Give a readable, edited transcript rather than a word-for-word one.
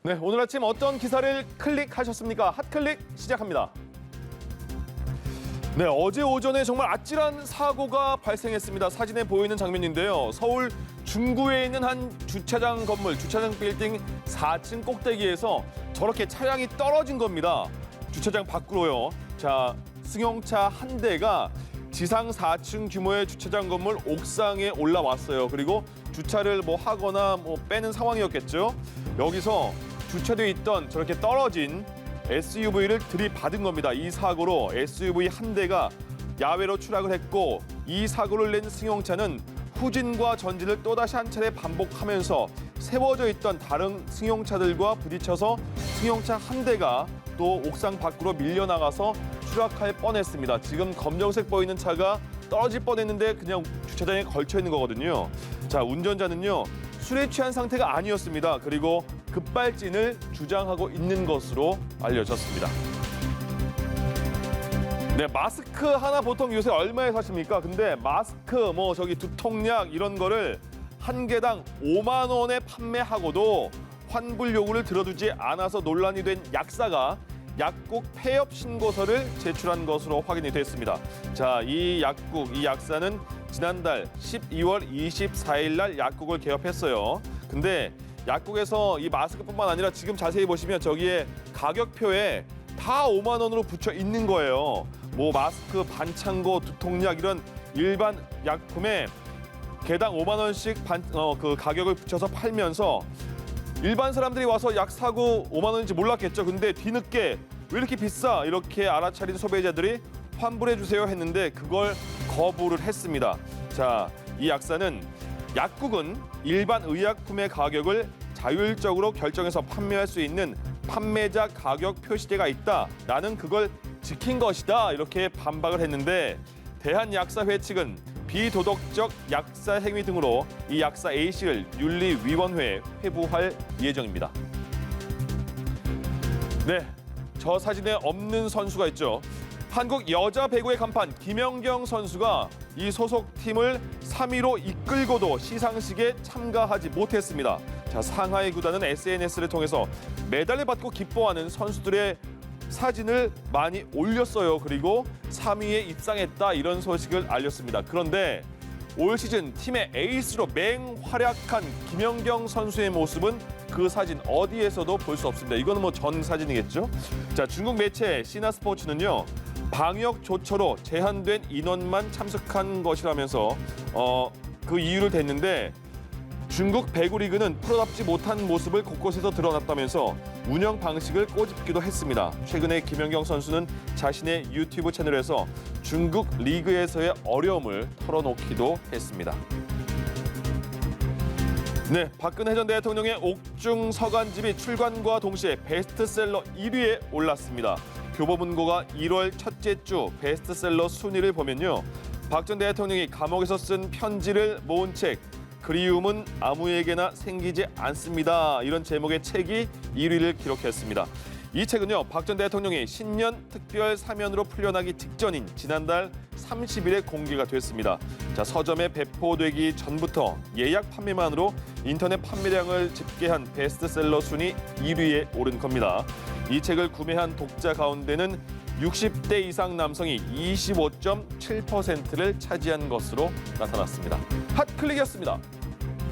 네, 오늘 아침 어떤 기사를 클릭하셨습니까? 핫클릭 시작합니다. 네, 어제 오전에 정말 아찔한 사고가 발생했습니다. 사진에 보이는 장면인데요. 서울 중구에 있는 한 주차장 건물, 주차장 빌딩 4층 꼭대기에서 저렇게 차량이 떨어진 겁니다. 주차장 밖으로요. 자, 승용차 한 대가 지상 4층 규모의 주차장 건물 옥상에 올라왔어요. 그리고 주차를 하거나 빼는 상황이었겠죠. 여기서 주차되어 있던 저렇게 떨어진 SUV를 들이받은 겁니다. 이 사고로 SUV 한 대가 야외로 추락을 했고, 이 사고를 낸 승용차는 후진과 전진을 또다시 한 차례 반복하면서 세워져 있던 다른 승용차들과 부딪혀서 승용차 한 대가 또 옥상 밖으로 밀려나가서 추락할 뻔했습니다. 지금 검정색 보이는 차가 떨어질 뻔했는데 그냥 주차장에 걸쳐 있는 거거든요. 자, 운전자는요, 술에 취한 상태가 아니었습니다. 그리고 급발진을 주장하고 있는 것으로 알려졌습니다. 네, 마스크 하나 보통 요새 얼마에 사십니까? 근데 마스크, 두통약 이런 거를 한 개당 5만 원에 판매하고도 환불 요구를 들어주지 않아서 논란이 된 약사가 약국 폐업 신고서를 제출한 것으로 확인이 됐습니다. 자, 이 약사는 지난달 12월 24일 날 약국을 개업했어요. 근데 약국에서 이 마스크뿐만 아니라 지금 자세히 보시면 저기에 가격표에 다 5만 원으로 붙여 있는 거예요. 마스크, 반창고, 두통약 이런 일반 약품에 개당 5만 원씩 그 가격을 붙여서 팔면서 일반 사람들이 와서 약 사고 5만 원인지 몰랐겠죠. 근데 뒤늦게 왜 이렇게 비싸? 이렇게 알아차린 소비자들이 환불해 주세요 했는데 그걸 거부를 했습니다. 자, 이 약사는 약국은 일반 의약품의 가격을 자율적으로 결정해서 판매할 수 있는 판매자 가격 표시제가 있다. 나는 그걸 지킨 것이다. 이렇게 반박을 했는데 대한약사회 측은 비도덕적 약사 행위 등으로 이 약사 A씨를 윤리위원회에 회부할 예정입니다. 네, 저 사진에 없는 선수가 있죠. 한국 여자 배구의 간판 김연경 선수가 이 소속팀을 3위로 이끌고도 시상식에 참가하지 못했습니다. 자, 상하이 구단은 SNS를 통해서 메달을 받고 기뻐하는 선수들의 사진을 많이 올렸어요. 그리고 3위에 입상했다 이런 소식을 알렸습니다. 그런데 올 시즌 팀의 에이스로 맹활약한 김연경 선수의 모습은 그 사진 어디에서도 볼 수 없습니다. 이거는 전 사진이겠죠. 자, 중국 매체 시나스포츠는요, 방역 조처로 제한된 인원만 참석한 것이라면서 그 이유를 댔는데, 중국 배구 리그는 프로답지 못한 모습을 곳곳에서 드러났다면서 운영 방식을 꼬집기도 했습니다. 최근에 김연경 선수는 자신의 유튜브 채널에서 중국 리그에서의 어려움을 털어놓기도 했습니다. 네, 박근혜 전 대통령의 옥중 서간집이 출간과 동시에 베스트셀러 1위에 올랐습니다. 교보문고가 1월 첫째 주 베스트셀러 순위를 보면요, 박 전 대통령이 감옥에서 쓴 편지를 모은 책 그리움은 아무에게나 생기지 않습니다. 이런 제목의 책이 1위를 기록했습니다. 이 책은요, 박 전 대통령이 신년 특별 사면으로 풀려나기 직전인 지난달 30일에 공개가 됐습니다. 자, 서점에 배포되기 전부터 예약 판매만으로 인터넷 판매량을 집계한 베스트셀러 순위 1위에 오른 겁니다. 이 책을 구매한 독자 가운데는 60대 이상 남성이 25.7%를 차지한 것으로 나타났습니다. 핫클릭이었습니다.